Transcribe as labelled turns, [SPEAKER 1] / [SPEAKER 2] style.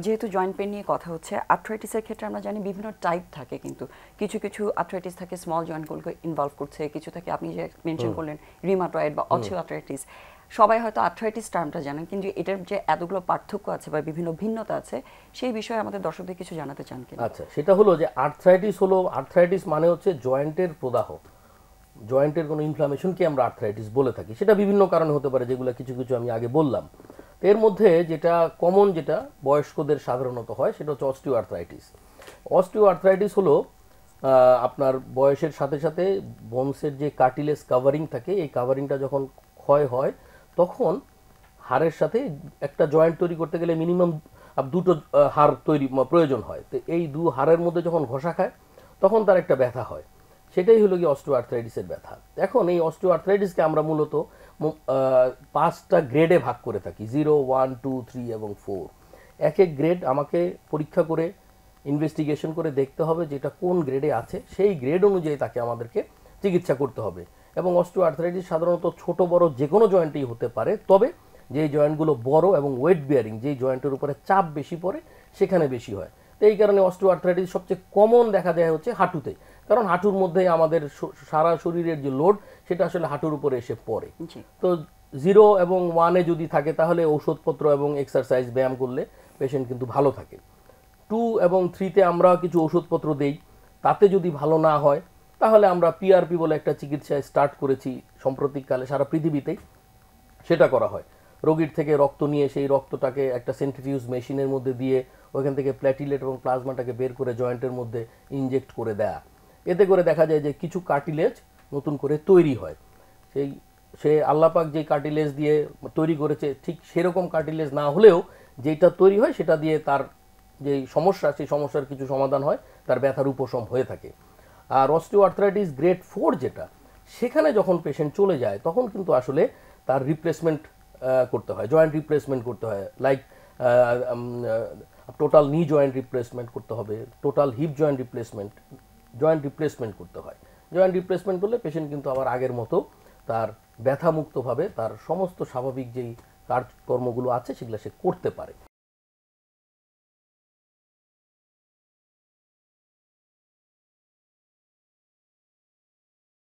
[SPEAKER 1] যেহেতু joint pain নিয়ে কথা হচ্ছে, আর্থ্রাইটিসের ক্ষেত্রে আমরা জানি বিভিন্ন টাইপ থাকে, কিন্তু কিছু কিছু আর্থ্রাইটিস থাকে স্মল জয়েন্টগুলোকে ইনভলভ করছে, কিছু থাকে আপনি যে মেনশন করলেন রিমাটয়েড বা অথিও আর্থ্রাইটিস। সবাই হয়তো আর্থ্রাইটিস টার্মটা জানেন, কিন্তু এটার যে এতগুলো পার্থক্য আছে বা বিভিন্ন ভিন্নতা আছে সেই বিষয়ে আমাদের দর্শকদের কিছু জানাতে চান কিনা?
[SPEAKER 2] আচ্ছা, সেটা হলো যে আর্থ্রাইটিস মানে হচ্ছে জয়েন্টের প্রদাহ, জয়েন্টের কোনো ইনফ্লামেশনকে আমরা আর্থ্রাইটিস বলে থাকি। সেটা বিভিন্ন কারণে হতে পারে, যেগুলো কিছু কিছু আমি আগে বললাম। তো এর মধ্যে যেটা কমন, যেটা বয়স্কদের সাধারণত হয়, সেটা হচ্ছে অস্টিও আর্থ্রাইটিস। অস্টিও আর্থ্রাইটিস হলো আপনার বয়সের সাথে সাথে বোনসের যে কার্টিলেজ কাভারিং থাকে, এই কাভারিংটা যখন ক্ষয় হয়, তখন হাড়ের সাথে একটা জয়েন্ট তৈরি করতে গেলে মিনিমাম দুটো হাড় তৈরি প্রয়োজন হয়। তো এই দু হাড়ের মধ্যে যখন ঘষা খায়, তখন তার একটা ব্যথা হয়। সেটাই হলো কি অস্টিও আর্থ্রাইটিসের ব্যথা। এখন এই অস্টিও আর্থ্রাইটিসকে আমরা মূলত 5টা গ্রেডে ভাগ করে থাকি, 0, 1, 2, 3 এবং 4। এক এক গ্রেড আমাকে পরীক্ষা করে ইনভেস্টিগেশন করে দেখতে হবে যেটা কোন গ্রেডে আছে, সেই গ্রেড অনুযায়ী তাকে আমাদেরকে চিকিৎসা করতে হবে। এবং অস্টিও আর্থ্রাইটিস সাধারণত ছোট বড় যে কোনো জয়েন্টেই হতে পারে, তবে যেই জয়েন্টগুলো বড় এবং ওয়েট বিয়ারিং, যেই জয়েন্টের উপরে চাপ বেশি পড়ে, সেখানে বেশি হয়। তো এই কারণে অস্টিও আর্থ্রাইটিস সবচেয়ে কমন দেখা যায় হচ্ছে হাঁটুতে, কারণ হাঁটুর মধ্যে আমাদের সারা শরীরের যে লোড, সেটা আসলে হাঁটুর উপরে এসে পড়ে। তো 0 এবং 1-এ যদি থাকে, তাহলে ঔষধপত্র এবং এক্সারসাইজ ব্যায়াম করলে পেশেন্ট কিন্তু ভালো থাকে। 2 এবং 3-তে আমরা কিছু ওষুধপত্র দেই, তাতে যদি ভালো না হয়, তাহলে আমরা পিআরপি বলে একটা চিকিৎসা স্টার্ট করেছি সাম্প্রতিককালে সারা পৃথিবীতেই। সেটা করা হয়, রোগীর থেকে রক্ত নিয়ে সেই রক্তটাকে একটা সেন্ট্রিফিউজ মেশিনের মধ্যে দিয়ে ওইখান থেকে প্ল্যাটিলেট এবং প্লাজমাটাকে বের করে জয়েন্টের মধ্যে ইনজেক্ট করে দেয়া। এতে করে দেখা যায় যে কিছু কার্টিলেজ নতুন করে তৈরি হয়। সেই সে আল্লাপাক যে কার্টিলেজ দিয়ে তৈরি করেছে, ঠিক সেরকম কার্টিলেজ না হলেও যেটা তৈরি হয়, সেটা দিয়ে তার যে সমস্যা, সেই সমস্যার কিছু সমাধান হয়, তার ব্যথার উপশম হয়ে থাকে। আর অস্টিও আর্থ্রাইটিস গ্রেড 4 যেটা, সেখানে যখন পেশেন্ট চলে যায়, তখন কিন্তু আসলে তার রিপ্লেসমেন্ট করতে হয়, জয়েন্ট রিপ্লেসমেন্ট করতে হয়। লাইক টোটাল নি জয়েন্ট রিপ্লেসমেন্ট করতে হবে, টোটাল হিপ জয়েন্ট রিপ্লেসমেন্ট করতে হয়। জয়েন্ট রিপ্লেসমেন্ট করলে পেশেন্ট কিন্তু আবার আগের মতো তার ব্যথামুক্তভাবে তার সমস্ত স্বাভাবিক যেই কাজকর্মগুলো আছে, সেগুলো সে করতে পারে।